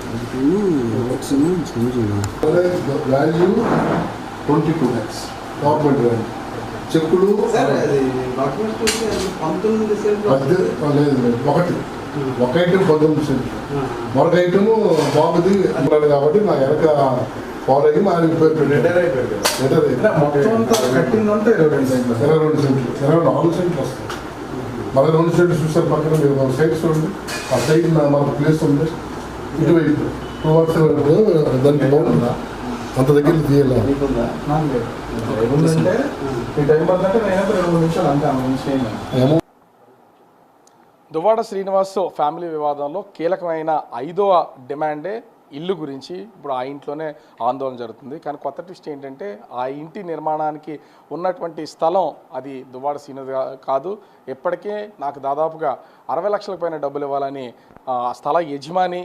Value 22 lakhs government value. చెక్కులు లేదు ఒకటి ఒక ఐటమ్ 19 సెంట్లు, మరొక ఐటము బాబుది అన్నాడు కాబట్టి నా వెనక ఫాలో అయ్యి మా ఆయన పేరు పెట్టారు. 22 సెంట్లు 24 సెంట్లు వస్తాయి. మళ్ళీ 2 సెంట్లు చూసారు పక్కన మీరు సైడ్స్ ఉంది, ఆ సైడ్ మనకు ప్లేస్ ఉంది ఇటువైపు 2 hours దానికి బాగుందా అంత దగ్గర తీయాలి. దువ్వాడ శ్రీనివాస్ ఫ్యామిలీ వివాదంలో కీలకమైన 5వ డిమాండే ఇల్లు గురించి. ఇప్పుడు ఆ ఇంట్లోనే ఆందోళన జరుగుతుంది. కానీ కొత్త ట్విస్ట్ ఏంటంటే ఆ ఇంటి నిర్మాణానికి ఉన్నటువంటి స్థలం అది దువ్వాడ శ్రీను కాదు. ఇప్పటికే నాకు దాదాపుగా 60 లక్షల పైన డబ్బులు ఇవ్వాలని స్థల యజమాని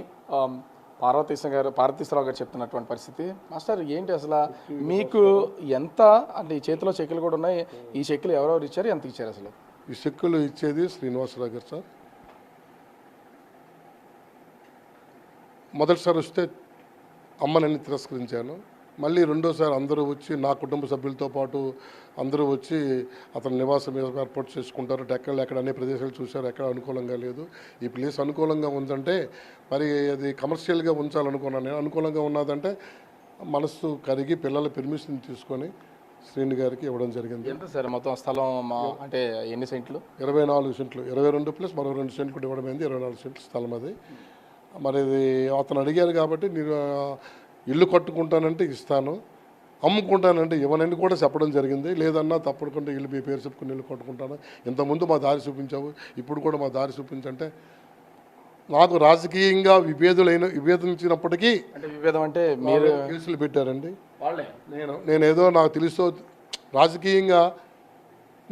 పార్వతీశ్వరరావు గారు చెప్తున్నటువంటి పరిస్థితి. మాస్టర్ ఏంటి అసలు మీకు ఎంత అంటే ఈ చేతిలో చెక్కులు కూడా ఉన్నాయి, ఈ చెక్కులు ఎవరెవరు ఇచ్చారు, ఎంత ఇచ్చారు అసలు? ఈ చెక్కులు ఇచ్చేది శ్రీనివాసరావు గారు సార్. మొదటిసారి వస్తే అమ్మనని తిరస్కరించాను. మళ్ళీ రెండోసారి అందరూ వచ్చి నా కుటుంబ సభ్యులతో పాటు అందరూ వచ్చి అతని నివాసం ఏర్పాటు చేసుకుంటారు. ఎక్కడ అన్ని ప్రదేశాలు చూశారు, ఎక్కడ అనుకూలంగా లేదు. ఈ ప్లేస్ అనుకూలంగా ఉందంటే మరి అది కమర్షియల్గా ఉంచాలనుకున్నాను నేను. అనుకూలంగా ఉన్నదంటే మనసు కరిగి పిల్లల పెర్మిషన్ తీసుకొని శ్రీని గారికి ఇవ్వడం జరిగింది. ఎంత సార్ మొత్తం స్థలం అంటే ఎన్ని సెంట్లు? 24 సెంట్లు, 22 ప్లస్ మరో 2 సెంట్లు ఇవ్వడం అయింది. 24 సెంట్లు స్థలం అది. మరి ఇది అతను అడిగారు కాబట్టి నేను ఇల్లు కట్టుకుంటానంటే ఇస్తాను, అమ్ముకుంటానంటే ఇవ్వనని కూడా చెప్పడం జరిగింది. లేదన్నా తప్పకుండా ఇల్లు మీ పేరు చెప్పుకుని ఇల్లు కట్టుకుంటాను, ఇంతకుముందు మా దారి చూపించావు, ఇప్పుడు కూడా మా దారి చూపించంటే నాకు రాజకీయంగా విభేదించినప్పటికీ విభేదం అంటే మీరు కేసులు పెట్టారండి. నేనేదో నాకు తెలుసో రాజకీయంగా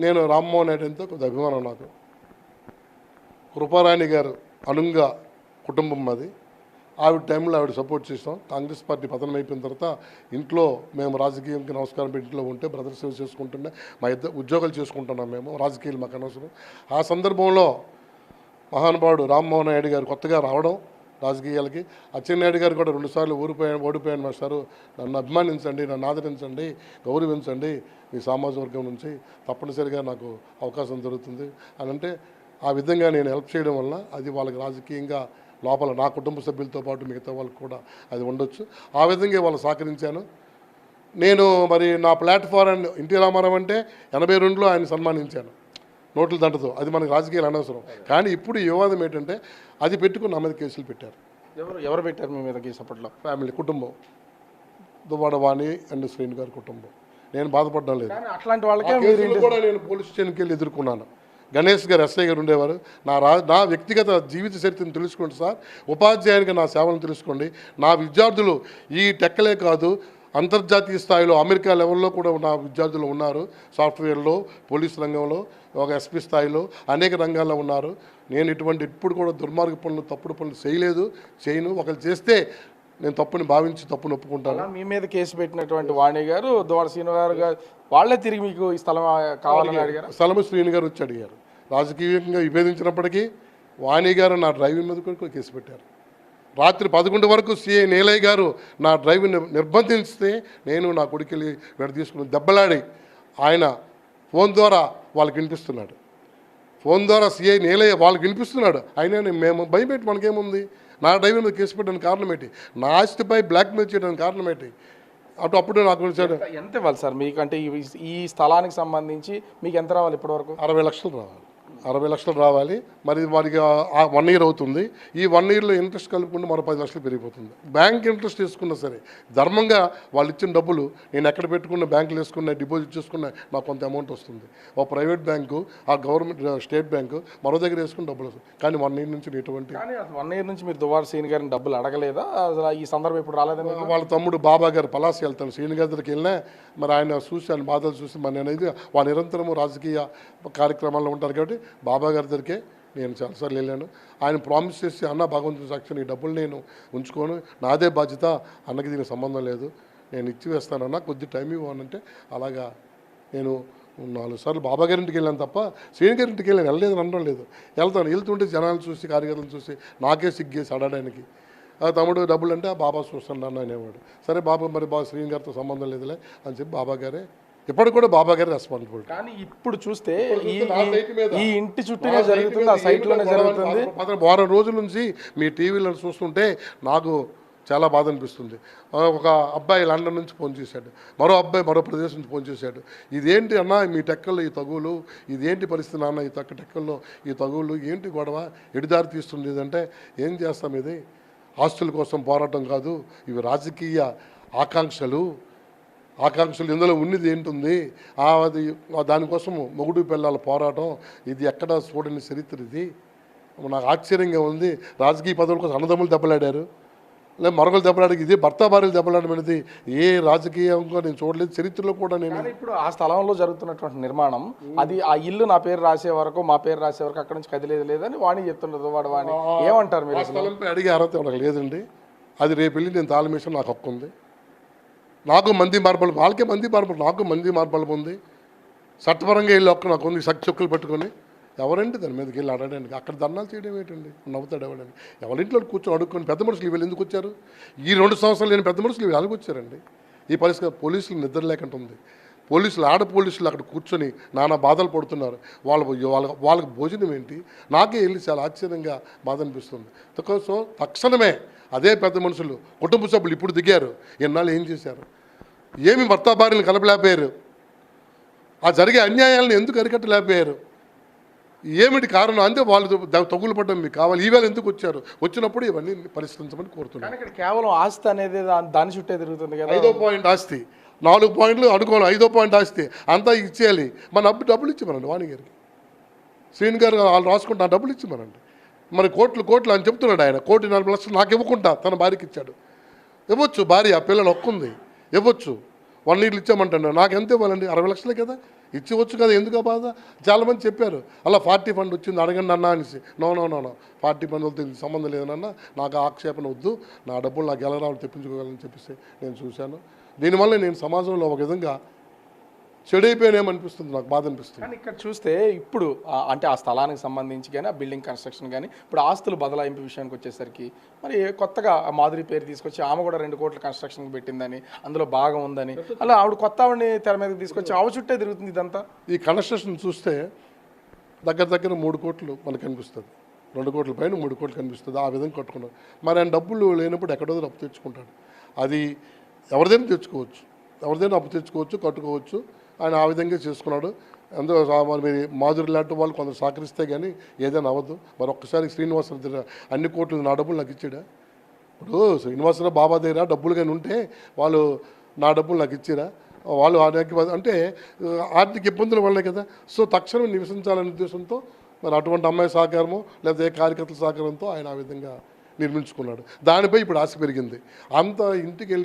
నేను రామ్మోహన్ రెడ్డి ఎంతో కొద్ది అభిమానం. నాకు కృపారాణి గారు అనుంగా కుటుంబం అది. ఆవిడ టైంలో ఆవిడ సపోర్ట్ చేస్తాం. కాంగ్రెస్ పార్టీ పతనం అయిపోయిన తర్వాత ఇంట్లో మేము రాజకీయంకి నమస్కారం పెట్టి ఇంట్లో ఉంటే బ్రదర్ సేవ చేసుకుంటుండే, మా ఇద్దరు ఉద్యోగాలు చేసుకుంటున్నాం మేము, రాజకీయాలు మాకు అనవసరం. ఆ సందర్భంలో మహానుభావుడు రామ్మోహన్ నాయుడు గారు కొత్తగా రావడం రాజకీయాలకి, అచ్చెన్నాయుడు గారు కూడా 2 సార్లు ఓడిపోయాను మాస్టారు, నన్ను అభిమానించండి, నన్ను ఆదరించండి, గౌరవించండి, మీ సామాజిక వర్గం నుంచి తప్పనిసరిగా నాకు అవకాశం దొరుకుతుంది అని అంటే ఆ విధంగా నేను హెల్ప్ చేయడం వల్ల అది వాళ్ళకి రాజకీయంగా లోపల నా కుటుంబ సభ్యులతో పాటు మిగతా వాళ్ళకి కూడా అది ఉండొచ్చు. ఆ విధంగా వాళ్ళు సహకరించాను నేను. మరి నా ప్లాట్ఫామ్ ఎన్టీ రామారావు అంటే 82లో ఆయన సన్మానించాను నోట్ల దండతో. అది మనకు రాజకీయాలు అనవసరం. కానీ ఇప్పుడు వివాదం ఏంటంటే అది పెట్టుకుని నా మీద కేసులు పెట్టారు. ఎవరు పెట్టారు మీ మీద కేసు? అప్పట్లో ఫ్యామిలీ కుటుంబం, దువ్వాడ వాణి అండ్ శ్రీని గారి కుటుంబం. నేను బాధపడడం లేదు. అట్లాంటి వాళ్ళకి కూడా నేను పోలీస్ స్టేషన్కి వెళ్ళి ఎదుర్కొన్నాను. గణేష్ గారు ఎస్ఐ గారు ఉండేవారు. నా వ్యక్తిగత జీవిత చరిత్రను తెలుసుకోండి సార్, ఉపాధ్యాయునిగా నా సేవలను తెలుసుకోండి. నా విద్యార్థులు ఈ టెక్కలే కాదు, అంతర్జాతీయ స్థాయిలో అమెరికా లెవెల్లో కూడా నా విద్యార్థులు ఉన్నారు. సాఫ్ట్వేర్లో, పోలీస్ రంగంలో, ఒక ఎస్పీ స్థాయిలో అనేక రంగాల్లో ఉన్నారు. నేను ఇప్పుడు కూడా దుర్మార్గ పనులు, తప్పుడు పనులు చేయను. ఒకరు చేస్తే నేను తప్పుని భావించి తప్పును ఒప్పుకుంటాను. మీ మీద కేసు పెట్టినటువంటి వాణి గారు, దువ్వాడ శ్రీను గారు వాళ్ళే తిరిగి మీకు ఈ స్థలం కావాలని అడిగారు. స్థలం శ్రీని గారు వచ్చి అడిగారు. రాజకీయంగా విభేదించినప్పటికీ వాణి గారు నా డ్రైవింగ్ మీద కూడా కేసు పెట్టారు. రాత్రి 11 వరకు సిఐ నీలయ్య గారు నా డ్రైవింగ్ నిర్బంధిస్తే నేను నా కొడుకెళ్ళి తీసుకుని దెబ్బలాడి ఆయన ఫోన్ ద్వారా వాళ్ళకి వినిపిస్తున్నాడు. ఫోన్ ద్వారా సిఐ నీలయ్య వాళ్ళకి వినిపిస్తున్నాడు. అయినా మేము భయపెట్టి మనకేముంది, నా డ్రైవింగ్ మీద కేసు పెట్టడానికి కారణం ఏంటి, నా ఆస్తిపై బ్లాక్మెయిల్ చేయడానికి కారణం ఏంటి? అప్పుడు నాకు ఎంత ఇవ్వాలి సార్ మీకు? అంటే ఈ స్థలానికి సంబంధించి మీకు ఎంత రావాలి ఇప్పటివరకు? 60 లక్షలు రావాలి. 60 లక్షలు రావాలి. మరి వారికి 1 ఇయర్ అవుతుంది. ఈ 1 ఇయర్లో ఇంట్రెస్ట్ కలుపుకుంటే మరో 10 లక్షలు పెరిగిపోతుంది. బ్యాంక్ ఇంట్రెస్ట్ తీసుకున్నా సరే ధర్మంగా వాళ్ళు ఇచ్చిన డబ్బులు నేను ఎక్కడ పెట్టుకున్న బ్యాంకులు వేసుకున్నా, డిపాజిట్ చేసుకున్నా నాకు కొంత అమౌంట్ వస్తుంది. ఒక ప్రైవేట్ బ్యాంకు, ఆ గవర్నమెంట్ స్టేట్ బ్యాంకు మరో దగ్గర వేసుకుని డబ్బులు వస్తుంది. కానీ 1 ఇయర్ నుంచి ఎటువంటి 1 ఇయర్ నుంచి మీరు దువ్వాడ శ్రీని గారిని డబ్బులు అడగలేదా? అసలు ఈ సందర్భం ఇప్పుడు రాలేదా? వాళ్ళ తమ్ముడు బాబా గారు పలాసి వెళ్తాను, శ్రీని గారి దగ్గరికి వెళ్ళినా మరి ఆయన చూసి ఆయన బాధలు చూసి మరి అనేది వాళ్ళు నిరంతరము రాజకీయ కార్యక్రమాల్లో ఉంటారు కాబట్టి బాబా గారి దగ్గరికే నేను చాలాసార్లు వెళ్ళాను. ఆయన ప్రామిస్ చేసి అన్న భగవంతుని సాక్షి ఈ డబ్బులు నేను ఉంచుకోను, నాదే బాధ్యత, అన్నకి దీనికి సంబంధం లేదు, నేను ఇచ్చి వేస్తానన్నా, కొద్ది టైం ఇవ్వనంటే అలాగా నేను 4 సార్లు బాబా గారింటికి వెళ్ళాను తప్ప శ్రీని గారింటికి వెళ్ళాను. వెళ్ళలేదు అనడం లేదు. వెళ్తుంటే జనాలు చూసి కార్యకర్తలు చూసి నాకే సిగ్గేసి అడడానికి ఆ తమ్ముడు డబ్బులు అంటే ఆ బాబా చూస్తాను అన్న అనేవాడు. సరే బాబా మరి శ్రీని గారితో సంబంధం లేదులే అని చెప్పి బాబా గారే ఇప్పటికి కూడా బాబా గారి రెస్పాన్సిబిలిటీ. కానీ ఇప్పుడు చూస్తే నా సైట్ మీద ఈ ఇంటి చుట్టూనే జరుగుతుంది, ఆ సైట్లోనే జరుగుతుంది. వారం రోజుల నుంచి మీ టీవీలో చూస్తుంటే నాకు చాలా బాధ అనిపిస్తుంది. ఒక అబ్బాయి లండన్ నుంచి ఫోన్ చేశాడు, మరో అబ్బాయి మరో ప్రదేశం నుంచి ఫోన్ చేశాడు. ఇదేంటి అన్న మీ టెక్కల్లో ఈ తగువులు, ఇదేంటి పరిస్థితి నాన్న ఈ టెక్కల్లో ఈ తగువులు ఏంటి గొడవ, ఎడిదారి తీస్తుంది ఇదంటే ఏం చేస్తాం, ఇది ఆస్తుల కోసం పోరాటం కాదు, ఇవి రాజకీయ ఆకాంక్షలు ఇందులో ఉన్నది ఏంటుంది, అది దానికోసం మొగుడు పిల్లల పోరాటం, ఇది ఎక్కడ చూడని చరిత్ర. ఇది నాకు ఆశ్చర్యంగా ఉంది. రాజకీయ పదవుల కోసం అన్నదమ్ములు దెబ్బలాడారు, లేదా మరొకరు దెబ్బలాడి, ఇది భర్త భార్యలు దెబ్బలాడమనేది ఏ రాజకీయంగా నేను చూడలేదు చరిత్రలో కూడా. నేను ఇప్పుడు ఆ స్థలంలో జరుగుతున్నటువంటి నిర్మాణం, అది ఆ ఇల్లు నా పేరు రాసే వరకు, మా పేరు రాసే వరకు అక్కడ నుంచి కదిలేదు లేదని వాణి చెప్తున్నారు. వాణి ఏమంటారు మీరు? స్థలంపై అడిగే అర్హత నాకు లేదండి. అది రేపు వెళ్ళి నేను తాళమేసాను, నాకు హక్కు ఉంది. నాకు మంది మార్బల్, వాళ్ళకే మంది మార్బల్, నాకు మంది మార్బల్ ఉంది. చట్టపరంగా వెళ్ళి ఒక్క నాకు ఉంది, చెక్కులు పట్టుకొని ఎవరండి దాని మీదకి వెళ్ళి అడగడానికి, అక్కడ ధర్నాలు చేయడం ఏంటండి, నవ్వుతాడు ఎవడండి. ఎవరింట్లో కూర్చొని అడుక్కొని పెద్ద మనుషులు వీళ్ళు ఎందుకు వచ్చారు, ఈ 2 సంవత్సరాలు లేని పెద్ద మనుషులు వీళ్ళు అలాగ వచ్చారండి. ఈ పరిస్థితి పోలీసులు నిద్ర లేకుండా ఉంది. పోలీసులు ఆడ పోలీసులు అక్కడ కూర్చొని నానా బాధలు పడుతున్నారు. వాళ్ళకి భోజనం ఏంటి, నాకే వెళ్ళి చాలా ఆశ్చర్యంగా బాధ అనిపిస్తుంది. సో తక్షణమే అదే పెద్ద మనుషులు కుటుంబ సభ్యులు ఇప్పుడు దిగారు. ఎన్నాళ్ళు ఏం చేశారు, ఏమి భర్త భార్యలు కలపలేకపోయారు, ఆ జరిగే అన్యాయాలను ఎందుకు అరికట్టలేకపోయారు, ఏమిటి కారణం అంటే వాళ్ళు తగులు పడడం మీకు కావాలి. ఈవేళ ఎందుకు వచ్చారు, వచ్చినప్పుడు ఇవన్నీ పరిష్కరించమని కోరుతున్నాను. ఇక్కడ కేవలం ఆస్తి అనేది దాని చుట్టే తిరుగుతుంది కదా. 5వ పాయింట్ ఆస్తి, 4 పాయింట్లు అనుకోవాలి, 5వ పాయింట్ ఆస్తి అంతా ఇచ్చేయాలి. మన డబ్బులు ఇచ్చిమనండి వాణి గారికి, శ్రీని గారు వాళ్ళు రాసుకుంటా డబ్బులు ఇచ్చిమనండి. మరి కోట్లు అని చెప్తున్నాడు ఆయన. 1,40,00,000 నాకు ఇవ్వకుండా తన భార్యకి ఇచ్చాడు. ఇవ్వచ్చు, భార్య పిల్లలు ఒక్కుంది, ఇవ్వచ్చు. 1 ఇయర్లు ఇచ్చామంటాడు. నాకు ఎంత ఇవ్వాలండి, 60 లక్షలే కదా, ఇచ్చివచ్చు కదా, ఎందుకు ఆ బాధ. చాలామంది చెప్పారు అలా 40 ఫండ్ వచ్చింది అడగండి అన్న అనేసి. నో 40 ఫండ్లతో సంబంధం లేదన్నా, నాకు ఆక్షేపణ వద్దు, నా డబ్బులు నాకు ఎలా రావాలి తెప్పించుకోగలని చెప్పేసి నేను చూశాను. దీనివల్ల నేను సమాజంలో ఒక విధంగా చెడైపోయానేమనిపిస్తుంది, నాకు బాధ అనిపిస్తుంది. కానీ ఇక్కడ చూస్తే ఇప్పుడు అంటే ఆ స్థలానికి సంబంధించి కానీ, ఆ బిల్డింగ్ కన్స్ట్రక్షన్ కానీ, ఇప్పుడు ఆస్తులు బదలాయింపు విషయానికి వచ్చేసరికి మరి కొత్తగా మాధురి పేరు తీసుకొచ్చి ఆమె కూడా 2 కోట్ల కన్స్ట్రక్షన్ పెట్టిందని, అందులో భాగం ఉందని, అలా ఆవిడ కొత్త ఆవిడని తెర మీదకి తీసుకొచ్చి ఆవిడ చుట్టే తిరుగుతుంది ఇదంతా. ఈ కన్స్ట్రక్షన్ చూస్తే దగ్గర 3 కోట్లు మనకు కనిపిస్తుంది, 2 కోట్ల పైన 3 కోట్లు కనిపిస్తుంది. ఆ విధంగా కట్టుకున్నాడు. మరి ఆయన డబ్బులు లేనప్పుడు ఎక్కడో అప్పు తెచ్చుకుంటాడు. అది ఎవరిదైనా తెచ్చుకోవచ్చు, ఎవరిదైనా అప్పు తెచ్చుకోవచ్చు, కట్టుకోవచ్చు. ఆయన ఆ విధంగా చేసుకున్నాడు. అందులో మరి మాధురి లాంటి వాళ్ళు కొందరు సహకరిస్తే కానీ ఏదైనా అవ్వదు. మరి ఒక్కసారి శ్రీనివాసరావు దగ్గర అన్ని కోట్లు నా డబ్బులు నాకు ఇచ్చాడా? ఇప్పుడు శ్రీనివాసరావు బాబా దగ్గర డబ్బులు కానీ ఉంటే వాళ్ళు నా డబ్బులు నాకు ఇచ్చారా? వాళ్ళు అంటే ఆర్థిక ఇబ్బందుల వల్లే కదా. సో తక్షణం నివసించాలనే ఉద్దేశంతో మరి అటువంటి అమ్మాయి సహకారమో లేదా ఏ కార్యకర్తల సహకారంతో ఆయన ఆ విధంగా నిర్మించుకున్నాడు. దానిపై ఇప్పుడు ఆశ పెరిగింది. అంత ఇంటికి వెళ్ళి